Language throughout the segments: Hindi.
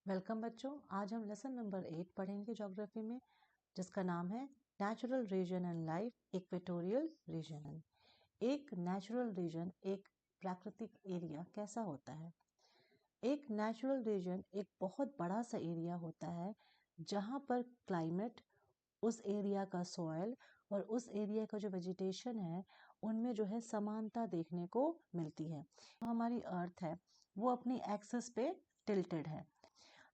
वेलकम बच्चों। आज हम लेसन नंबर 8 पढ़ेंगे ज्योग्राफी में, जिसका नाम है natural region and life equatorial region. एक नेचुरल रीजन, एक प्राकृतिक एरिया कैसा होता है? एक नेचुरल रीजन एक बहुत बड़ा सा एरिया होता है जहाँ पर क्लाइमेट, उस एरिया का सॉइल और उस एरिया का जो वेजिटेशन है उनमें जो है समानता देखने को मिलती है। हमारी अर्थ है वो अपनी एक्सिस पे टिल्टेड है,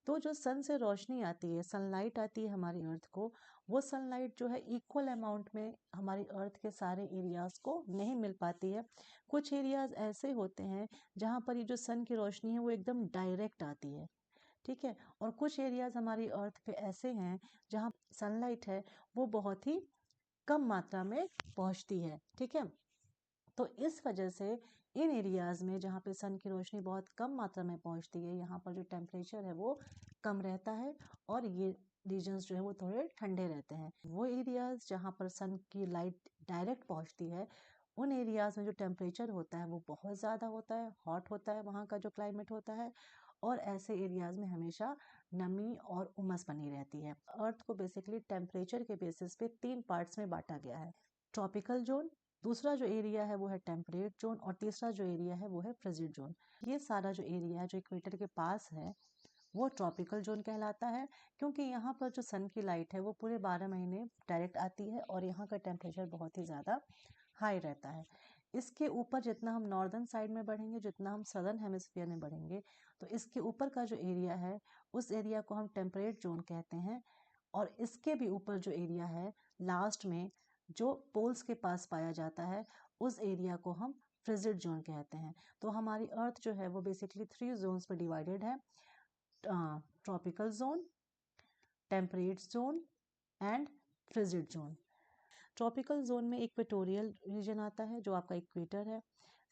तो जो सन से रोशनी आती है, सनलाइट आती है हमारी अर्थ को, वो सनलाइट जो है इक्वल अमाउंट में हमारी अर्थ के सारे एरियाज को नहीं मिल पाती है। कुछ एरियाज ऐसे होते हैं जहाँ पर ये जो सन की रोशनी है वो एकदम डायरेक्ट आती है, ठीक है। और कुछ एरियाज हमारी अर्थ पे ऐसे हैं जहाँ सनलाइट है वो बहुत ही कम मात्रा में पहुँचती है, ठीक है। तो इस वजह से इन एरियाज में जहाँ पे सन की रोशनी बहुत कम मात्रा में पहुँचती है, यहाँ पर जो टेम्परेचर है वो कम रहता है और ये रीजन्स जो है वो थोड़े ठंडे रहते हैं। वो एरियाज जहाँ पर सन की लाइट डायरेक्ट पहुँचती है, उन एरियाज में जो टेम्परेचर होता है वो बहुत ज़्यादा होता है, हॉट होता है, वहाँ का जो क्लाइमेट होता है। और ऐसे एरियाज में हमेशा नमी और उमस बनी रहती है। अर्थ को बेसिकली टेम्परेचर के बेसिस पे 3 पार्ट्स में बांटा गया है। ट्रॉपिकल जोन, दूसरा जो एरिया है वो है टेम्परेट जोन और तीसरा जो एरिया है वो है फ्रिजिड जोन। ये सारा जो एरिया है जो इक्वेटर के पास है वो ट्रॉपिकल जोन कहलाता है, क्योंकि यहाँ पर जो सन की लाइट है वो पूरे 12 महीने डायरेक्ट आती है और यहाँ का टेम्परेचर बहुत ही ज़्यादा हाई रहता है। इसके ऊपर जितना हम नॉर्दर्न साइड में बढ़ेंगे, जितना हम सदर्न हेमिस्फीयर में बढ़ेंगे, तो इसके ऊपर का जो एरिया है उस एरिया को हम टेम्परेट जोन कहते हैं। और इसके भी ऊपर जो एरिया है लास्ट में जो पोल्स के पास पाया जाता है, उस एरिया को हम फ्रिजिड जोन कहते हैं। तो हमारी अर्थ जो है वो बेसिकली 3 जोन्स पर डिवाइडेड है: tropical zone, temperate zone and frigid zone. Tropical zone में इक्वेटोरियल रीजन आता है जो आपका इक्वेटर है,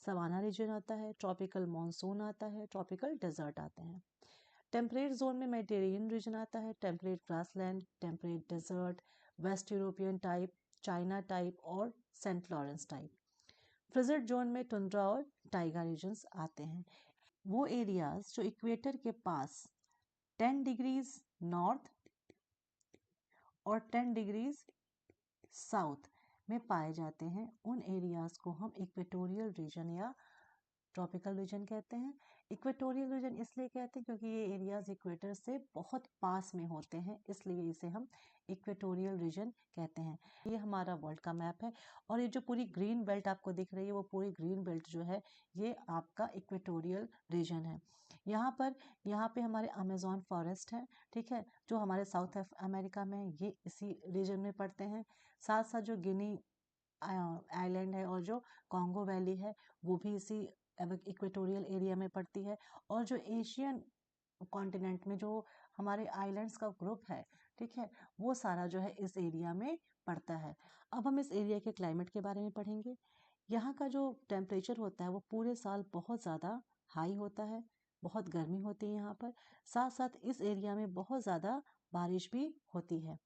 सवाना रीजन आता है, ट्रॉपिकल मॉनसून आता है, ट्रॉपिकल डेजर्ट आते हैं। टेम्परेट जोन में मेडिटेरेनियन रीजन आता है, temperate grassland, temperate desert, west European type, China type और Saint Lawrence type. Frigid zone में टुंड्रा और टाइगा रीजन्स आते हैं। वो एरियाज जो इक्वेटर के पास 10 डिग्रीज नॉर्थ और 10 डिग्रीज साउथ में पाए जाते हैं, उन एरियाज को हम इक्वेटोरियल रीजन या ट्रॉपिकल रीजन कहते हैं। इक्वेटोरियल रीजन इसलिए कहते हैं क्योंकि ये एरियाज इक्वेटर से बहुत पास में होते हैं, इसलिए इसे हम इक्वेटोरियल रीजन कहते हैं। ये हमारा वर्ल्ड का मैप है और ये जो पूरी ग्रीन बेल्ट आपको दिख रही है वो पूरी ग्रीन बेल्ट जो है ये आपका इक्वेटोरियल रीजन है। यहाँ पे हमारे अमेजोन फॉरेस्ट है, ठीक है, जो हमारे साउथ अमेरिका में ये इसी रीजन में पड़ते हैं। साथ साथ जो गिनी आइलैंड है और जो कॉन्गो वैली है वो भी इसी इक्वेटोरियल एरिया में पड़ती है। और जो एशियन कॉन्टिनेंट में जो हमारे आइलैंड्स का ग्रुप है, ठीक है, वो सारा जो है इस एरिया में पड़ता है। अब हम इस एरिया के क्लाइमेट के बारे में पढ़ेंगे। यहाँ का जो टेम्परेचर होता है वो पूरे साल बहुत ज़्यादा हाई होता है, बहुत गर्मी होती है यहाँ पर। साथ साथ इस एरिया में बहुत ज़्यादा बारिश भी होती है।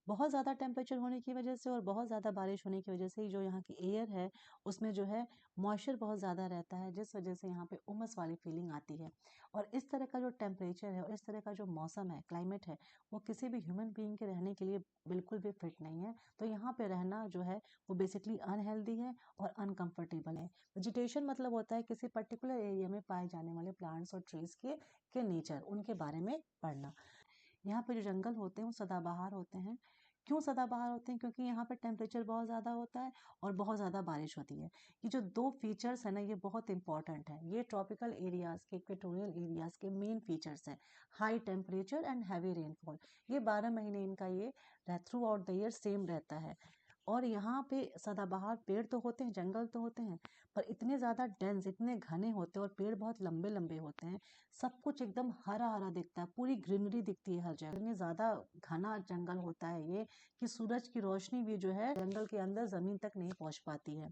बहुत ज़्यादा टेम्परेचर होने की वजह से और बहुत ज़्यादा बारिश होने की वजह से जो यहाँ की एयर है उसमें जो है मॉइस्चर बहुत ज़्यादा रहता है, जिस वजह से यहाँ पे उमस वाली फीलिंग आती है। और इस तरह का जो टेम्परेचर है और इस तरह का जो मौसम है, क्लाइमेट है, वो किसी भी ह्यूमन बीइंग के रहने के लिए बिल्कुल भी फिट नहीं है। तो यहाँ पे रहना जो है वो बेसिकली अनहेल्दी है और अनकंफर्टेबल है। वेजिटेशन मतलब होता है किसी पर्टिकुलर एरिया में पाए जाने वाले प्लांट्स और ट्रीज के नेचर, उनके बारे में पढ़ना। यहाँ पे जो जंगल होते हैं वो सदाबहार होते हैं। क्यों सदाबहार होते हैं? क्योंकि यहाँ पे टेम्परेचर बहुत ज़्यादा होता है और बहुत ज़्यादा बारिश होती है। ये जो 2 फीचर्स है ना, ये बहुत इंपॉर्टेंट है। ये ट्रॉपिकल एरियाज के, इक्वेटोरियल एरियाज के मेन फीचर्स हैं। High temperature and heavy rainfall, ये 12 महीने इनका ये through out the year same रहता है। और यहाँ पे सदाबहार पेड़ तो होते हैं, जंगल तो होते हैं, पर इतने ज़्यादा डेंस, इतने घने होते हैं और पेड़ बहुत लंबे लंबे होते हैं। सब कुछ एकदम हरा हरा दिखता है, पूरी ग्रीनरी दिखती है हर जगह। इतनी ज़्यादा घना जंगल होता है ये कि सूरज की रोशनी भी जो है जंगल के अंदर ज़मीन तक नहीं पहुँच पाती है।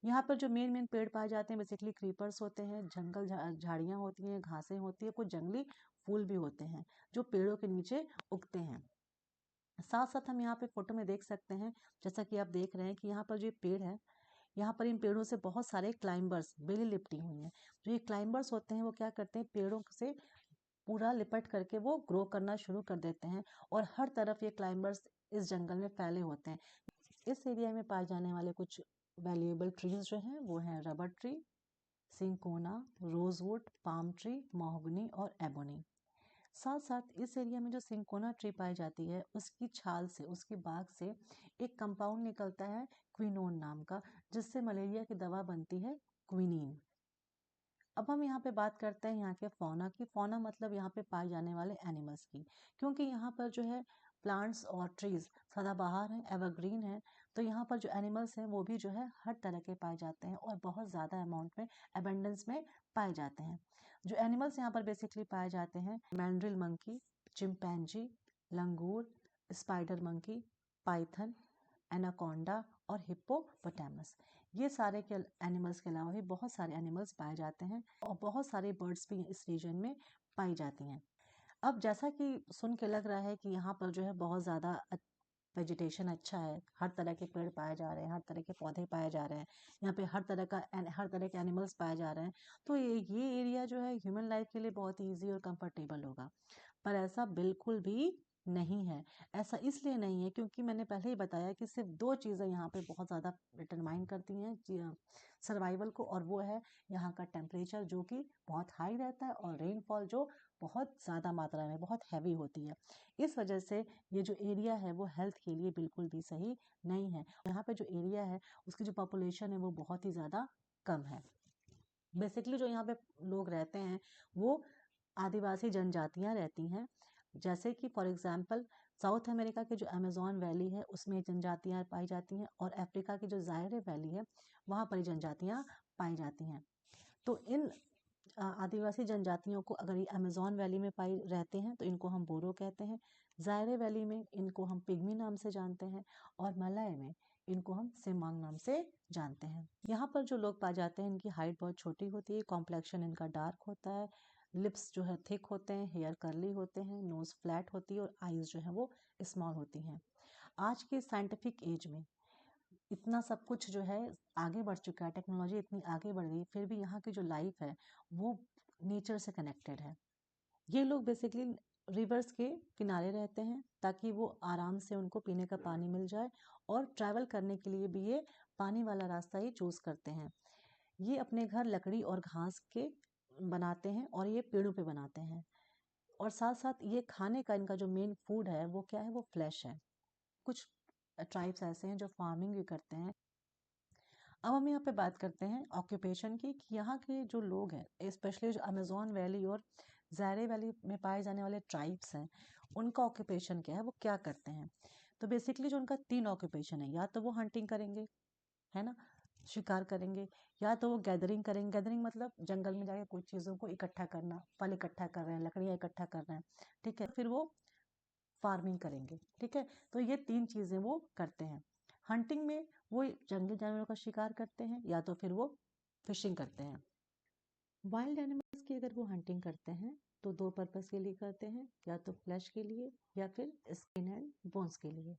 यहाँ पर जो मेन मेन पेड़ पाए जाते हैं बेसिकली क्रीपर्स होते हैं, जंगल झाड़ियाँ होती हैं, घासें होती है, कुछ जंगली फूल भी होते हैं जो पेड़ों के नीचे उगते हैं। साथ साथ हम यहाँ पे फोटो में देख सकते हैं, जैसा कि आप देख रहे हैं कि यहाँ पर जो पेड़ है, यहाँ पर इन पेड़ों से बहुत सारे क्लाइंबर्स बेली लिपटी हुई हैं। जो ये क्लाइंबर्स होते हैं वो क्या करते हैं, पेड़ों से पूरा लिपट करके वो ग्रो करना शुरू कर देते हैं और हर तरफ ये क्लाइंबर्स इस जंगल में फैले होते हैं। इस एरिया में पाए जाने वाले कुछ वैल्यूएबल ट्रीज जो हैं वो हैं rubber tree, cinchona, rosewood, palm tree, mahogany और एबोनी। साथ साथ इस एरिया में जो सिंकोना ट्री पाई जाती है उसकी छाल से, उसकी बाग से एक कंपाउंड निकलता है क्विनोन नाम का, जिससे मलेरिया की दवा बनती है क्विनीन। अब हम यहाँ पे बात करते हैं यहाँ के फौना की। फौना मतलब यहाँ पे पाए जाने वाले एनिमल्स की, क्योंकि यहाँ पर जो है प्लांट्स और ट्रीज सदाबहार हैं, एवरग्रीन हैं, तो यहाँ पर जो एनिमल्स हैं वो भी जो है हर तरह के पाए जाते हैं और बहुत ज़्यादा अमाउंट में, अबेंडेंस में पाए जाते हैं। जो एनिमल्स यहाँ पर बेसिकली पाए जाते हैं मैंड्रिल मंकी, चिंपैंजी, लंगूर, स्पाइडर मंकी, पाइथन, एनाकोंडा और हिप्पोपोटामस। ये सारे के एनिमल्स के अलावा भी बहुत सारे एनिमल्स पाए जाते हैं और बहुत सारे बर्ड्स भी इस रीजन में पाई जाती हैं। अब जैसा कि सुन के लग रहा है कि यहाँ पर जो है बहुत ज़्यादा वेजिटेशन अच्छा है, हर तरह के पेड़ पाए जा रहे हैं, हर तरह के पौधे पाए जा रहे हैं, यहाँ पे हर तरह के एनिमल्स पाए जा रहे हैं, तो ये एरिया जो है ह्यूमन लाइफ के लिए बहुत ईजी और कंफर्टेबल होगा। पर ऐसा बिल्कुल भी नहीं है। ऐसा इसलिए नहीं है क्योंकि मैंने पहले ही बताया कि सिर्फ दो चीज़ें यहाँ पे बहुत ज़्यादा डिटरमाइन करती हैं सर्वाइवल को, और वो है यहाँ का टेम्परेचर जो कि बहुत हाई रहता है और रेनफॉल जो बहुत ज़्यादा मात्रा में, बहुत हैवी होती है। इस वजह से ये जो एरिया है वो हेल्थ के लिए बिल्कुल भी सही नहीं है। यहाँ पे जो एरिया है उसकी जो पॉपुलेशन है वो बहुत ही ज़्यादा कम है। बेसिकली जो यहाँ पे लोग रहते हैं वो आदिवासी जनजातियाँ रहती हैं, जैसे कि फॉर एग्जांपल साउथ अमेरिका के जो अमेज़न वैली है उसमें जनजातियाँ पाई जाती हैं और अफ्रीका की जो ज़ायरे वैली है वहाँ पर जनजातियाँ पाई जाती हैं। तो इन आदिवासी जनजातियों को अगर ये अमेज़न वैली में पाई रहते हैं तो इनको हम बोरो कहते हैं, ज़ायरे वैली में इनको हम पिग्मी नाम से जानते हैं और मलय में इनको हम सिमांग नाम से जानते हैं। यहाँ पर जो लोग पाए जाते हैं इनकी हाइट बहुत छोटी होती है, कॉम्प्लेक्शन इनका डार्क होता है, लिप्स जो है थिक होते हैं, हेयर कर्ली होते हैं, नोज फ्लैट होती है और आईज जो है वो स्मॉल होती हैं। आज के साइंटिफिक एज में इतना सब कुछ जो है आगे बढ़ चुका है, टेक्नोलॉजी इतनी आगे बढ़ गई, फिर भी यहाँ की जो लाइफ है वो नेचर से कनेक्टेड है। ये लोग बेसिकली रिवर्स के किनारे रहते हैं ताकि वो आराम से उनको पीने का पानी मिल जाए, और ट्रैवल करने के लिए भी ये पानी वाला रास्ता ही चूज करते हैं। ये अपने घर लकड़ी और घास के बनाते हैं और ये पेड़ों पे बनाते हैं, और साथ साथ ये खाने का इनका जो मेन फूड है वो क्या है, वो फ्लैश है। कुछ ट्राइब्स ऐसे हैं जो फार्मिंग भी करते हैं। अब हम यहाँ पे बात करते हैं ऑक्यूपेशन की, कि यहाँ के जो लोग हैं स्पेशली जो अमेज़न वैली और ज़ायरे वैली में पाए जाने वाले ट्राइब्स हैं उनका ऑक्यूपेशन क्या है, वो क्या करते हैं। तो बेसिकली जो उनका 3 ऑक्यूपेशन है, या तो वो हंटिंग करेंगे, है ना, शिकार करेंगे, या तो वो गैदरिंग करेंगे। गैदरिंग मतलब जंगल में जाके कुछ चीज़ों को इकट्ठा करना, फल इकट्ठा कर रहे हैं, लकड़ियाँ इकट्ठा कर रहे हैं, ठीक है। फिर वो फार्मिंग करेंगे, ठीक है। तो ये 3 चीज़ें वो करते हैं। हंटिंग में वो जंगली जानवरों का शिकार करते हैं, या तो फिर वो फिशिंग करते हैं। वाइल्ड एनिमल्स की अगर वो हंटिंग करते हैं तो 2 पर्पस के लिए करते हैं, या तो फ्लैश के लिए या फिर स्किन एंड बोन्स के लिए।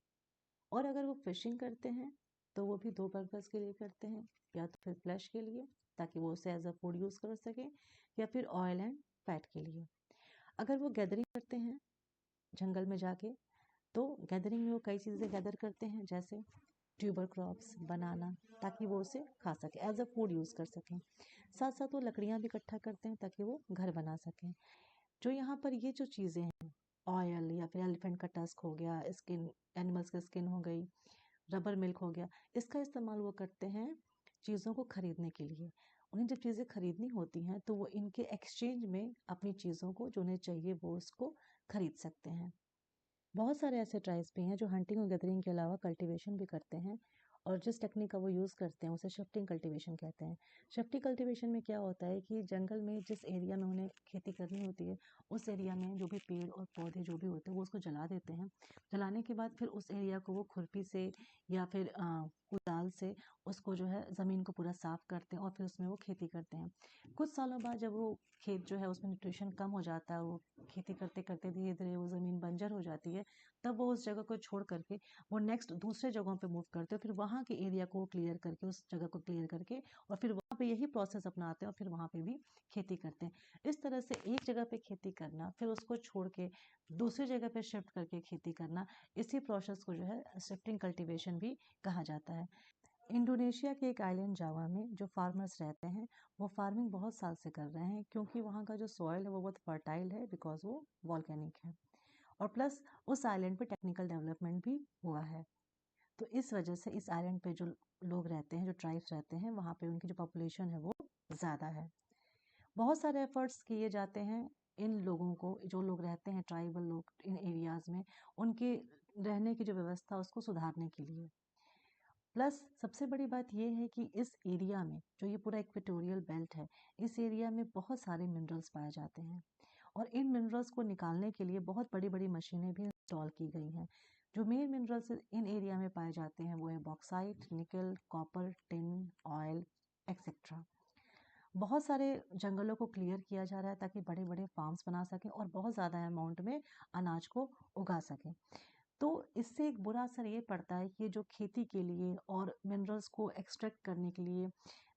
और अगर वो फिशिंग करते हैं तो वो भी 2 पर्पस के लिए करते हैं, या तो फिर फ्लैश के लिए ताकि वो उसे एज अ फूड यूज़ कर सकें, या फिर ऑयल एंड फैट के लिए। अगर वो गैदरिंग करते हैं जंगल में जाके, तो गैदरिंग में वो कई चीज़ें गैदर करते हैं, जैसे ट्यूबर क्रॉप्स, बनाना, ताकि वो उसे खा सके, एज अ फूड यूज़ कर सकें। साथ साथ वो लकड़ियाँ भी इकट्ठा करते हैं ताकि वो घर बना सकें। जो यहाँ पर ये जो चीज़ें हैं, ऑयल या फिर एलिफेंट का टस्क हो गया, स्किन, एनिमल्स की स्किन हो गई, रबर मिल्क हो गया, इसका इस्तेमाल वो करते हैं चीज़ों को खरीदने के लिए। उन्हें जब चीज़ें खरीदनी होती हैं तो वो इनके एक्सचेंज में अपनी चीज़ों को जो उन्हें चाहिए वो उसको खरीद सकते हैं। बहुत सारे ऐसे ट्राइब्स भी हैं जो हंटिंग और गैदरिंग के अलावा कल्टीवेशन भी करते हैं, और जिस टेक्निक का वो यूज़ करते हैं उसे शिफ्टिंग कल्टीवेशन कहते हैं। शिफ्टिंग कल्टीवेशन में क्या होता है कि जंगल में जिस एरिया में उन्हें खेती करनी होती है उस एरिया में जो भी पेड़ और पौधे जो भी होते हैं वो उसको जला देते हैं। जलाने के बाद फिर उस एरिया को वो खुरपी से या फिर कुदाल से उसको जो है ज़मीन को पूरा साफ करते हैं और फिर उसमें वो खेती करते हैं। कुछ सालों बाद जब वो खेत जो है उसमें न्यूट्रिशन कम हो जाता है, वो खेती करते करते धीरे धीरे वो ज़मीन बंजर हो जाती है, तब वो उस जगह को छोड़ करके वो नेक्स्ट दूसरे जगहों पे मूव करते हैं, फिर वहाँ के एरिया को क्लियर करके, उस जगह को क्लियर करके और फिर वहाँ पे यही प्रोसेस अपनाते हैं और फिर वहाँ पे भी खेती करते हैं। इस तरह से एक जगह पे खेती करना, फिर उसको छोड़ के दूसरी जगह पे शिफ्ट करके खेती करना, इसी प्रोसेस को जो है शिफ्टिंग कल्टीवेशन भी कहा जाता है। इंडोनेशिया के एक आइलैंड जावा में जो फार्मर्स रहते हैं वो फार्मिंग बहुत साल से कर रहे हैं, क्योंकि वहाँ का जो सॉइल है वो बहुत फर्टाइल है, बिकॉज वो वॉल्केनिक है और प्लस उस आइलैंड पे टेक्निकल डेवलपमेंट भी हुआ है। तो इस वजह से इस आइलैंड पे जो लोग रहते हैं, जो ट्राइब्स रहते हैं, वहाँ पे उनकी जो पॉपुलेशन है वो ज़्यादा है। बहुत सारे एफर्ट्स किए जाते हैं इन लोगों को, जो लोग रहते हैं ट्राइबल लोग इन एरियाज़ में, उनके रहने की जो व्यवस्था उसको सुधारने के लिए। प्लस सबसे बड़ी बात ये है कि इस एरिया में जो ये पूरा इक्वेटोरियल बेल्ट है, इस एरिया में बहुत सारे मिनरल्स पाए जाते हैं और इन मिनरल्स को निकालने के लिए बहुत बड़ी बड़ी मशीनें भी इंस्टॉल की गई हैं। जो मेन मिनरल्स इन एरिया में पाए जाते हैं वो है बॉक्साइट, निकल, कॉपर, टिन, ऑयल एक्सेट्रा। बहुत सारे जंगलों को क्लियर किया जा रहा है ताकि बड़े बड़े फार्म्स बना सकें और बहुत ज़्यादा अमाउंट में अनाज को उगा सकें। तो इससे एक बुरा असर ये पड़ता है कि जो खेती के लिए और मिनरल्स को एक्सट्रैक्ट करने के लिए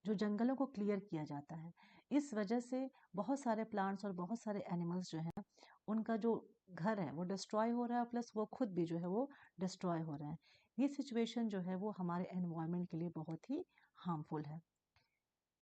जो जंगलों को क्लियर किया जाता है, इस वजह से बहुत सारे प्लांट्स और बहुत सारे एनिमल्स जो हैं उनका जो घर है वो डिस्ट्रॉय हो रहा है, प्लस वो खुद भी जो है वो डिस्ट्रॉय हो रहे हैं। ये सिचुएशन जो है वो हमारे एनवायरनमेंट के लिए बहुत ही हार्मफुल है।